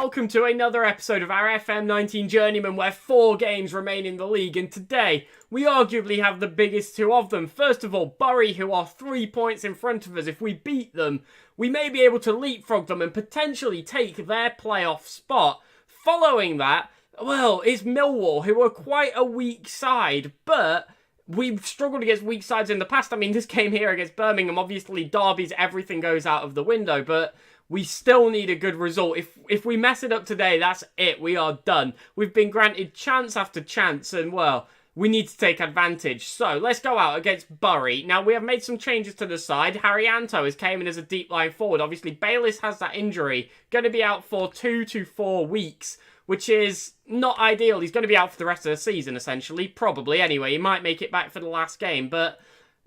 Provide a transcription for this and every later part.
welcome to another episode of our FM19 Journeyman, where 4 games remain in the league, and today we arguably have the biggest two of them. First of all, Bury, who are 3 points in front of us. If we beat them, we may be able to leapfrog them and potentially take their playoff spot. Following that, well, it's Millwall, who are quite a weak side, but we've struggled against weak sides in the past. I mean, this game here against Birmingham, obviously Derby's everything goes out of the window, but we still need a good result. If we mess it up today, that's it. We are done. We've been granted chance after chance, and well, we need to take advantage. So, let's go out against Bury. Now, we have made some changes to the side. Haryanto has came in as a deep line forward. Obviously, Bayliss has that injury. Going to be out for 2 to 4 weeks, which is not ideal. He's going to be out for the rest of the season, essentially. Probably, anyway. He might make it back for the last game, but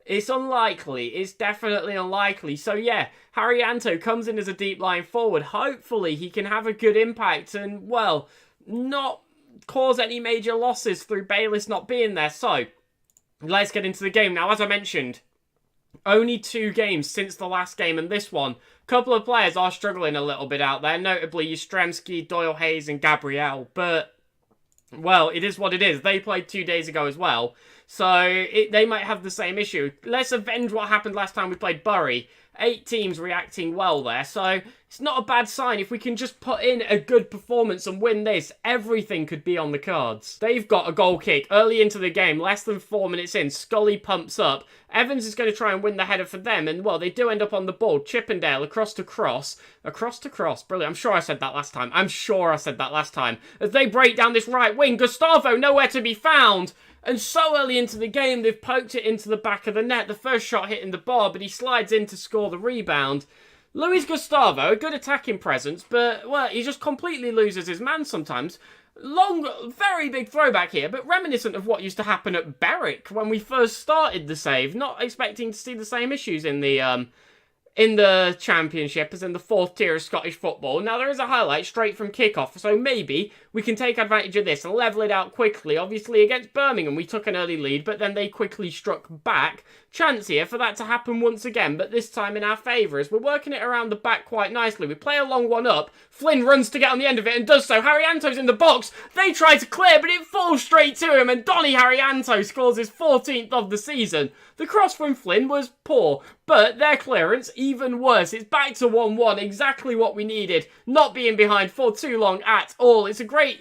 it's unlikely. It's definitely unlikely. So, yeah, Haryanto comes in as a deep line forward. Hopefully, he can have a good impact and, well, not cause any major losses through Bayliss not being there. So, let's get into the game. Now, as I mentioned, only 2 games since the last game and this one. A couple of players are struggling a little bit out there, notably Yastrzemski, Doyle Hayes and Gabriel. But, well, it is what it is. They played 2 days ago as well, so they might have the same issue. Let's avenge what happened last time we played Bury. 8 teams reacting well there, so it's not a bad sign. If we can just put in a good performance and win this, everything could be on the cards. They've got a goal kick early into the game, less than 4 minutes in. Scully pumps up. Evans is going to try and win the header for them, and well, they do end up on the ball. Chippendale across to cross. Across to cross. Brilliant. I'm sure I said that last time. As they break down this right wing, Gustavo nowhere to be found. And so early into the game, they've poked it into the back of the net. The first shot hitting the bar, but he slides in to score the rebound. Luis Gustavo, a good attacking presence, but, well, he just completely loses his man sometimes. Long, very big throwback here, but reminiscent of what used to happen at Berwick when we first started the save. Not expecting to see the same issues in the Championship as in the 4th tier of Scottish football. Now, there is a highlight straight from kickoff, so maybe we can take advantage of this and level it out quickly. Obviously, against Birmingham, we took an early lead, but then they quickly struck back. Chance here for that to happen once again, but this time in our favour, as we're working it around the back quite nicely. We play a long one up. Flynn runs to get on the end of it and does so. Haryanto's in the box. They try to clear, but it falls straight to him, and Donny Haryanto scores his 14th of the season. The cross from Flynn was poor, but their clearance even worse. It's back to 1-1, exactly what we needed. Not being behind for too long at all. It's a great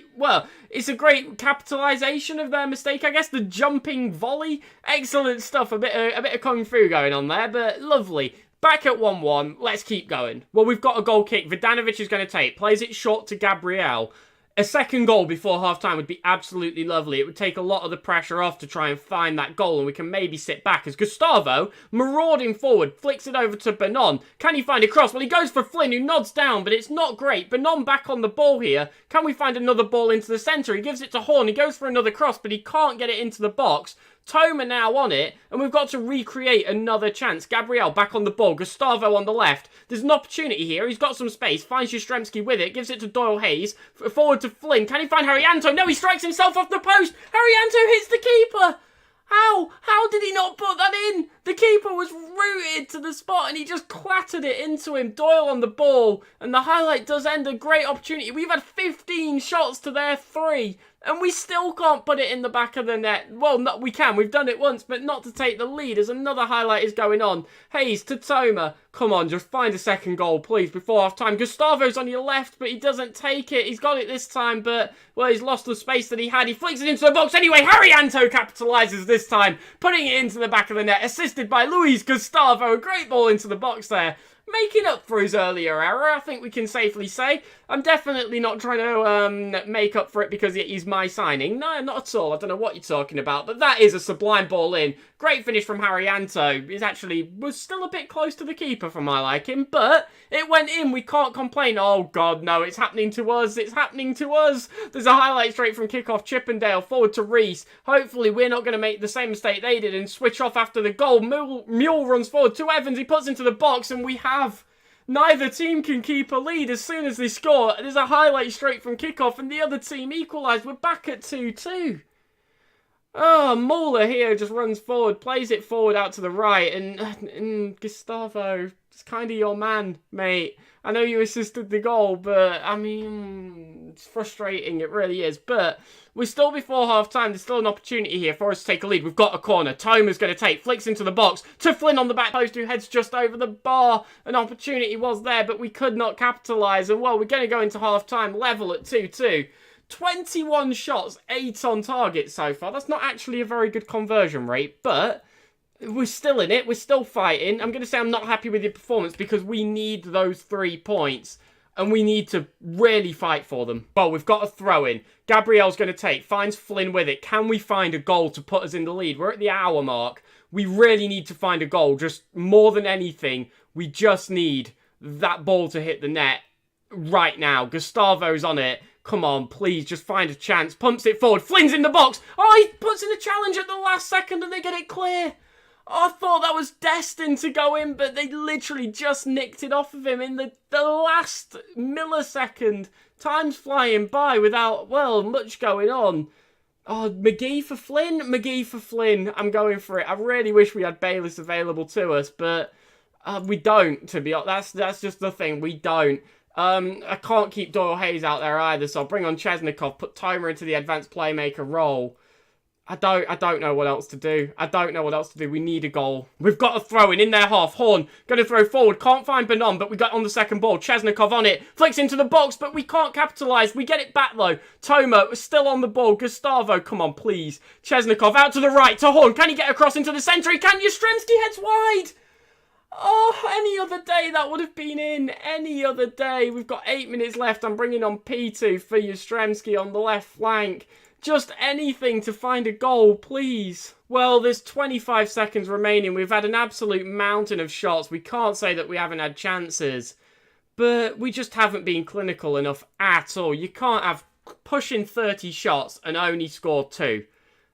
capitalisation of their mistake, I guess. The jumping volley, excellent stuff. A bit of kung fu going on there, but lovely. Back at 1-1, let's keep going. Well, we've got a goal kick. Vidanovic is going to take. Plays it short to Gabriel. A second goal before half-time would be absolutely lovely. It would take a lot of the pressure off to try and find that goal, and we can maybe sit back as Gustavo, marauding forward, flicks it over to Benon. Can he find a cross? Well, he goes for Flynn, who nods down, but it's not great. Benon back on the ball here. Can we find another ball into the centre? He gives it to Horn. He goes for another cross, but he can't get it into the box. Toma now on it, and we've got to recreate another chance. Gabriel back on the ball, Gustavo on the left. There's an opportunity here. He's got some space, finds Yastrzemski with it, gives it to Doyle Hayes, forward to Flynn. Can he find Haryanto? No, he strikes himself off the post. Haryanto hits the keeper. How did he not put that in? The keeper was rooted to the spot and he just clattered it into him. Doyle on the ball, and the highlight does end a great opportunity. We've had 15 shots to their 3. And we still can't put it in the back of the net. Well, no, we can. We've done it once, but not to take the lead as another highlight is going on. Hayes to Toma. Come on, just find a second goal, please, before half-time. Gustavo's on your left, but he doesn't take it. He's got it this time, but, well, he's lost the space that he had. He flicks it into the box anyway. Haryanto capitalises this time, putting it into the back of the net, assisted by Luis Gustavo. A great ball into the box there. Making up for his earlier error, I think we can safely say. I'm definitely not trying to make up for it because he's my signing. No, not at all. I don't know what you're talking about, but that is a sublime ball in. Great finish from Haryanto. It actually was still a bit close to the keeper for my liking, but it went in. We can't complain. Oh, God, no, it's happening to us. It's happening to us. There's a highlight straight from kickoff. Chippendale forward to Reese. Hopefully, we're not going to make the same mistake they did and switch off after the goal. Mule runs forward to Evans. He puts into the box, and we have. Neither team can keep a lead as soon as they score. There's a highlight straight from kickoff, and the other team equalised. We're back at 2-2. Oh, Muller here just runs forward, plays it forward out to the right, and Gustavo, it's kind of your man, mate. I know you assisted the goal, but, I mean, it's frustrating, it really is. But we're still before half-time. There's still an opportunity here for us to take a lead. We've got a corner. Toma's going to take, flicks into the box to Flynn on the back post, who heads just over the bar. An opportunity was there, but we could not capitalise. And, well, we're going to go into half-time level at 2-2. 21 shots, 8 on target so far. That's not actually a very good conversion rate, but we're still in it. We're still fighting. I'm going to say I'm not happy with your performance because we need those 3 points and we need to really fight for them. Well, we've got a throw in. Gabriel's going to take, finds Flynn with it. Can we find a goal to put us in the lead? We're at the hour mark. We really need to find a goal. Just more than anything, we just need that ball to hit the net right now. Gustavo's on it. Come on, please, just find a chance. Pumps it forward. Flynn's in the box. Oh, he puts in a challenge at the last second and they get it clear. Oh, I thought that was destined to go in, but they literally just nicked it off of him in the last millisecond. Time's flying by without, well, much going on. Oh, McGee for Flynn? McGee for Flynn. I'm going for it. I really wish we had Bayliss available to us, but we don't, to be honest. That's just the thing. We don't. I can't keep Doyle Hayes out there either, so I'll bring on Chesnikov, put Toma into the advanced playmaker role. I don't know what else to do. I don't know what else to do. We need a goal. We've got a throw in their half. Horn, going to throw forward. Can't find Benon, but we got on the second ball. Chesnikov on it. Flicks into the box, but we can't capitalise. We get it back, though. Toma still on the ball. Gustavo, come on, please. Chesnikov out to the right to Horn. Can he get across into the centre? He can. Yastrzemski heads wide. Oh, any other day that would have been in. Any other day. We've got 8 minutes left. I'm bringing on P2 for Yastrzemski on the left flank. Just anything to find a goal, please. Well, there's 25 seconds remaining. We've had an absolute mountain of shots. We can't say that we haven't had chances. But we just haven't been clinical enough at all. You can't have pushing 30 shots and only score 2.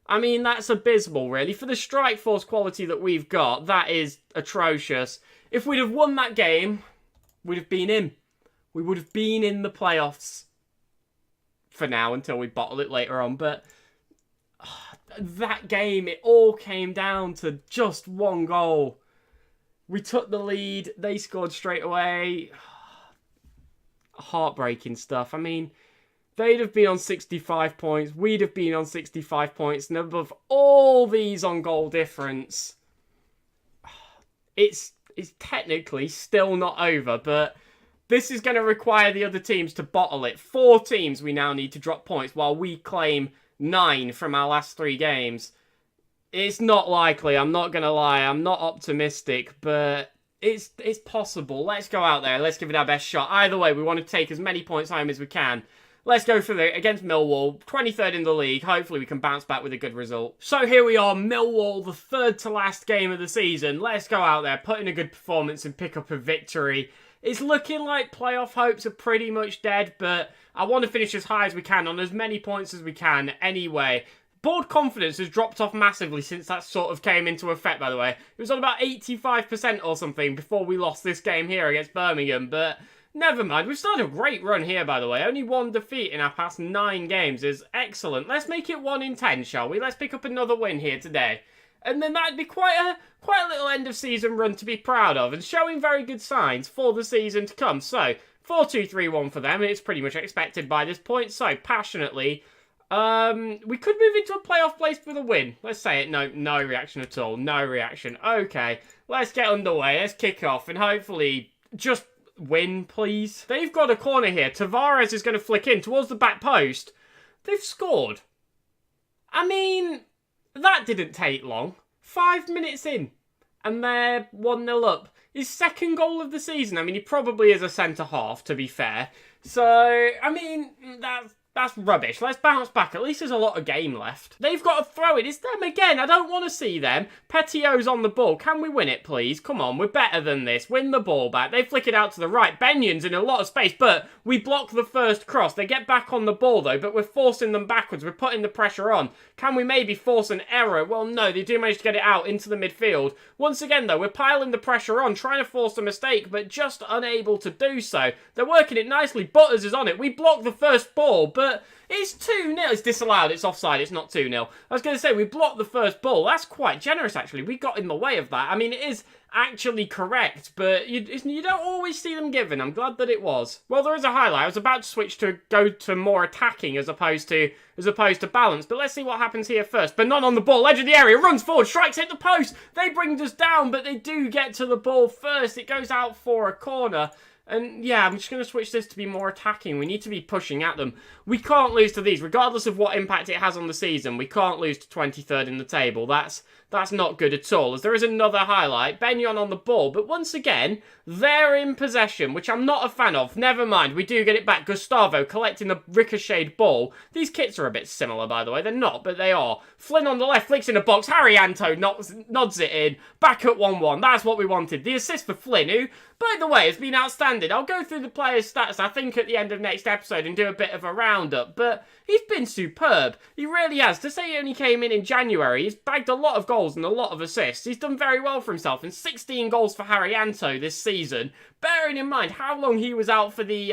I mean, that's abysmal, really. For the strike force quality that we've got, that is atrocious. If we'd have won that game, we'd have been in. We would have been in the playoffs. For now, until we bottle it later on. But that game, it all came down to just one goal. We took the lead. They scored straight away. Heartbreaking stuff. I mean, they'd have been on 65 points. We'd have been on 65 points. And above all these on goal difference, it's technically still not over. But this is going to require the other teams to bottle it. 4 teams we now need to drop points while we claim 9 from our last 3 games. It's not likely, I'm not going to lie. I'm not optimistic, but it's possible. Let's go out there. Let's give it our best shot. Either way, we want to take as many points home as we can. Let's go for against Millwall, 23rd in the league. Hopefully we can bounce back with a good result. So here we are, Millwall, the 3rd to last game of the season. Let's go out there, put in a good performance and pick up a victory. It's looking like playoff hopes are pretty much dead, but I want to finish as high as we can on as many points as we can anyway. Board confidence has dropped off massively since that sort of came into effect, by the way. It was on about 85% or something before we lost this game here against Birmingham, but never mind. We've started a great run here, by the way. Only 1 defeat in our past 9 games is excellent. Let's make it 1 in 10, shall we? Let's pick up another win here today. And then that'd be quite a little end-of-season run to be proud of, and showing very good signs for the season to come. So, 4-2-3-1 for them, and it's pretty much expected by this point. So, passionately, we could move into a playoff place with a win. Let's say it. No reaction at all. No reaction. Okay, let's get underway. Let's kick off, and hopefully just win, please. They've got a corner here. Tavares is going to flick in towards the back post. They've scored. I mean, that didn't take long. 5 minutes in, and they're 1-0 up. His 2nd goal of the season. I mean, he probably is a centre-half, to be fair. So, I mean, that's rubbish. Let's bounce back. At least there's a lot of game left. They've got to throw it. It's them again. I don't want to see them. Petio's on the ball. Can we win it, please? Come on, we're better than this. Win the ball back. They flick it out to the right. Benyon's in a lot of space, but we block the first cross. They get back on the ball, though, but we're forcing them backwards. We're putting the pressure on. Can we maybe force an error? Well, no, they do manage to get it out into the midfield. Once again, though, we're piling the pressure on, trying to force a mistake, but just unable to do so. They're working it nicely. Butters is on it. We block the first ball, but but it's 2-0. It's disallowed. It's offside. It's not 2-0. I was going to say, we blocked the first ball. That's quite generous, actually. We got in the way of that. I mean, it is actually correct, but you don't always see them given. I'm glad that it was. Well, there is a highlight. I was about to switch to go to more attacking as opposed to balance, but let's see what happens here first. Benon on the ball, edge of the area, runs forward, strikes, hit the post. They bring us down, but they do get to the ball first. It goes out for a corner. And yeah, I'm just going to switch this to be more attacking. We need to be pushing at them. We can't lose to these, regardless of what impact it has on the season. We can't lose to 23rd in the table. That's not good at all. As there is another highlight, Benyon on the ball, but once again, they're in possession, which I'm not a fan of. Never mind, we do get it back. Gustavo collecting the ricocheted ball. These kits are a bit similar, by the way. They're not, but they are. Flynn on the left, flicks in the box. Harry Anto nods it in. Back at 1-1. That's what we wanted. The assist for Flynn, who, by the way, has been outstanding. I'll go through the players' stats, I think, at the end of next episode and do a bit of a roundup, but he's been superb. He really has. To say he only came in January, he's bagged a lot of goals and a lot of assists. He's done very well for himself, and 16 goals for Harry Anto this season. Bearing in mind how long he was out for the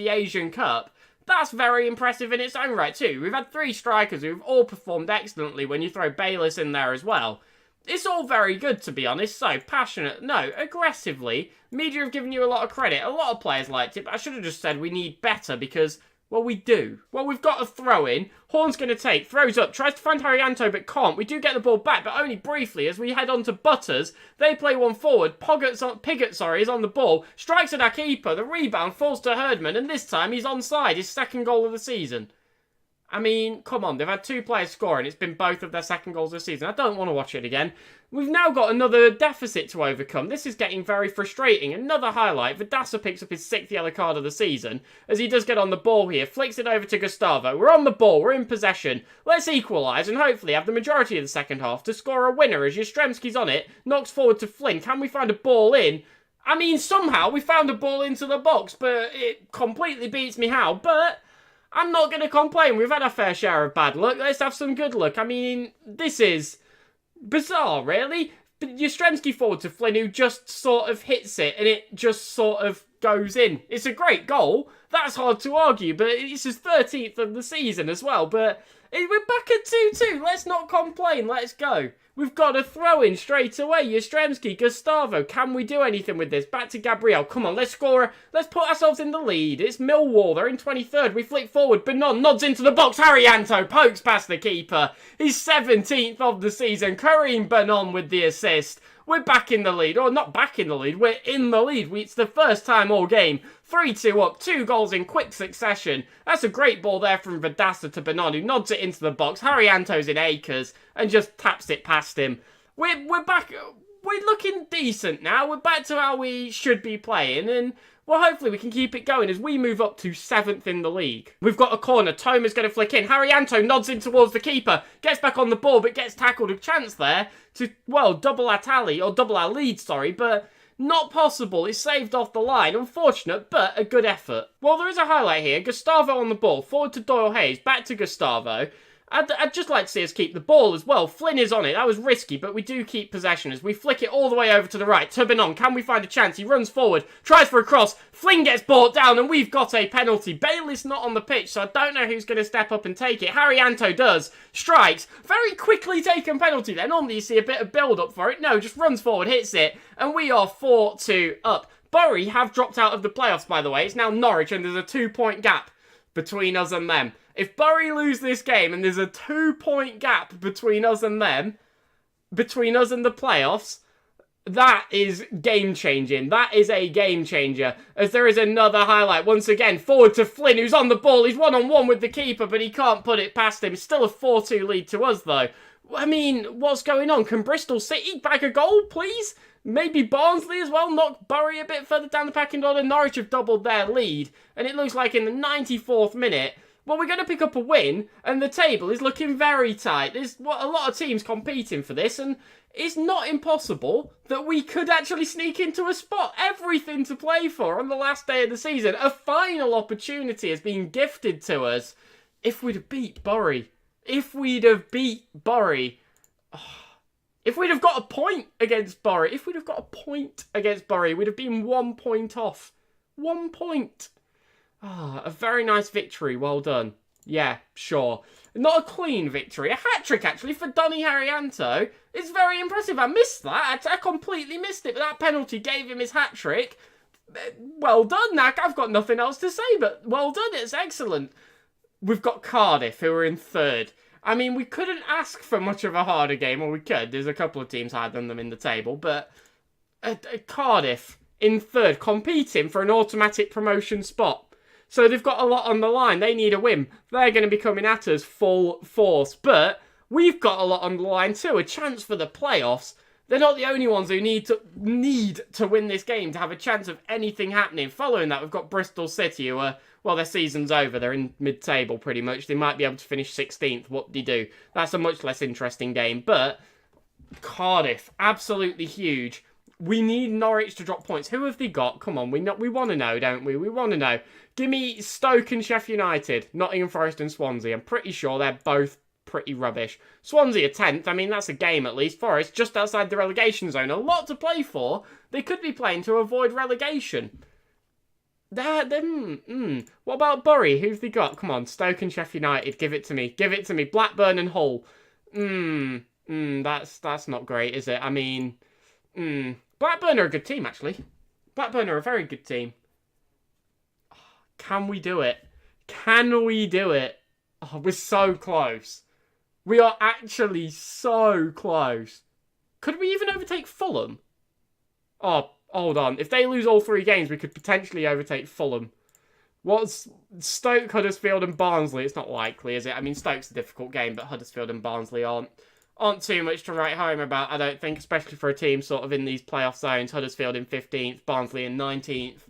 Asian Cup, that's very impressive in its own right too. We've had 3 strikers who've all performed excellently when you throw Bayless in there as well. It's all very good, to be honest. So, passionate. No, aggressively. Media have given you a lot of credit. A lot of players liked it, but I should have just said we need better because, well, we do. Well, we've got a throw-in. Horn's going to take. Throws up. Tries to find Haryanto, but can't. We do get the ball back, but only briefly as we head on to Butters. They play one forward. Piggott is on the ball. Strikes at our keeper. The rebound falls to Herdman, and this time he's onside. His second goal of the season. I mean, come on, they've had 2 players scoring. It's been both of their second goals this season. I don't want to watch it again. We've now got another deficit to overcome. This is getting very frustrating. Another highlight. Vidasa picks up his 6th yellow card of the season as he does get on the ball here. Flicks it over to Gustavo. We're on the ball. We're in possession. Let's equalise and hopefully have the majority of the second half to score a winner as Jastrzemski's on it. Knocks forward to Flynn. Can we find a ball in? I mean, somehow we found a ball into the box, but it completely beats me how. But I'm not going to complain. We've had our fair share of bad luck. Let's have some good luck. I mean, this is bizarre, really. But Jastrzemski forward to Flynn, who just sort of hits it, and it just sort of goes in. It's a great goal. That's hard to argue, but it's his 13th of the season as well. But we're back at 2-2. Let's not complain. Let's go. We've got a throw-in straight away. Jastrzemski, Gustavo. Can we do anything with this? Back to Gabriel. Come on, let's score. Let's put ourselves in the lead. It's Millwall. They're in 23rd. We flick forward. Benon nods into the box. Haryanto pokes past the keeper. He's 17th of the season. Karim Benon with the assist. We're back in the lead. Or not back in the lead. We're in the lead. It's the first time all game. 3-2 up. 2 goals in quick succession. That's a great ball there from Vidasa to Benon, who nods it into the box. Haryanto's in acres and just taps it past him. We're back. We're looking decent now. We're back to how we should be playing, and well, hopefully we can keep it going as we move up to 7th in the league. We've got a corner. Toma's going to flick in. Haryanto nods in towards the keeper. Gets back on the ball, but gets tackled. A chance there to, well, double our tally, or double our lead, sorry, but not possible. It's saved off the line. Unfortunate, but a good effort. Well, there is a highlight here. Gustavo on the ball. Forward to Doyle Hayes. Back to Gustavo. I'd just like to see us keep the ball as well. Flynn is on it. That was risky, but we do keep possession as we flick it all the way over to the right. To Benon. Can we find a chance? He runs forward. Tries for a cross. Flynn gets brought down, and we've got a penalty. Bailey's not on the pitch, so I don't know who's going to step up and take it. Haryanto does. Strikes. Very quickly taken penalty there. Normally you see a bit of build-up for it. No, just runs forward, hits it, and we are 4-2 up. Bury have dropped out of the playoffs, by the way. It's now Norwich, and there's a 2-point gap between us and them. If Bury lose this game and there's a 2-point gap between us and them, between us and the playoffs, that is game-changing. That is a game-changer. As there is another highlight. Once again, forward to Flynn, who's on the ball. He's one-on-one with the keeper, but he can't put it past him. It's still a 4-2 lead to us, though. I mean, what's going on? Can Bristol City bag a goal, please? Maybe Barnsley as well, knock Bury a bit further down the pecking order. Norwich have doubled their lead, and it looks like in the 94th minute, well, we're going to pick up a win, and the table is looking very tight. There's a lot of teams competing for this, and it's not impossible that we could actually sneak into a spot. Everything to play for on the last day of the season. A final opportunity has been gifted to us. If we'd have beat Bury. If we'd have beat Bury. If we'd have got a point against Bury. If we'd have got a point against Bury, we'd have been 1 point off. 1 point. A very nice victory. Well done. Yeah, sure. Not a clean victory. A hat-trick, actually, for Donny Haryanto. It's very impressive. I missed that. I completely missed it. But that penalty gave him his hat-trick. Well done, Nak. I've got nothing else to say, but well done. It's excellent. We've got Cardiff, who are in third. I mean, we couldn't ask for much of a harder game, or we could. There's a couple of teams higher than them in the table, but Cardiff in third, competing for an automatic promotion spot. So they've got a lot on the line. They need a win. They're going to be coming at us full force. But we've got a lot on the line too. A chance for the playoffs. They're not the only ones who need to win this game to have a chance of anything happening. Following that, we've got Bristol City, who are, well, their season's over. They're in mid-table pretty much. They might be able to finish 16th. What do you do? That's a much less interesting game. But Cardiff, absolutely huge. We need Norwich to drop points. Who have they got? Come on, we want to know, don't we? We want to know. Give me Stoke and Sheffield United, Nottingham Forest and Swansea. I'm pretty sure they're both pretty rubbish. Swansea are 10th. I mean, that's a game at least. Forest just outside the relegation zone. A lot to play for. They could be playing to avoid relegation. What about Bury? Who've they got? Come on, Stoke and Sheffield United. Give it to me. Give it to me. Blackburn and Hull. That's not great, is it? I mean, Blackburn are a good team, actually. Blackburn are a very good team. Can we do it? Can we do it? Oh, we're so close. We are actually so close. Could we even overtake Fulham? Oh, hold on. If they lose all 3 games, we could potentially overtake Fulham. What's Stoke, Huddersfield and Barnsley? It's not likely, is it? I mean, Stoke's a difficult game, but Huddersfield and Barnsley aren't too much to write home about, I don't think, especially for a team sort of in these playoff zones. Huddersfield in 15th, Barnsley in 19th.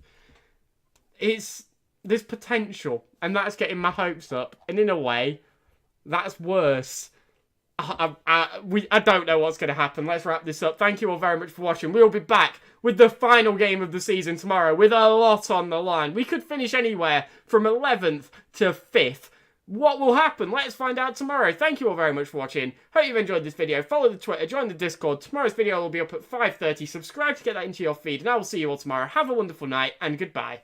There's potential, and that's getting my hopes up. And in a way, that's worse. I don't know what's going to happen. Let's wrap this up. Thank you all very much for watching. We'll be back with the final game of the season tomorrow with a lot on the line. We could finish anywhere from 11th to 5th. What will happen? Let's find out tomorrow. Thank you all very much for watching. Hope you've enjoyed this video. Follow the Twitter, join the Discord. Tomorrow's video will be up at 5:30. Subscribe to get that into your feed, and I will see you all tomorrow. Have a wonderful night, and goodbye.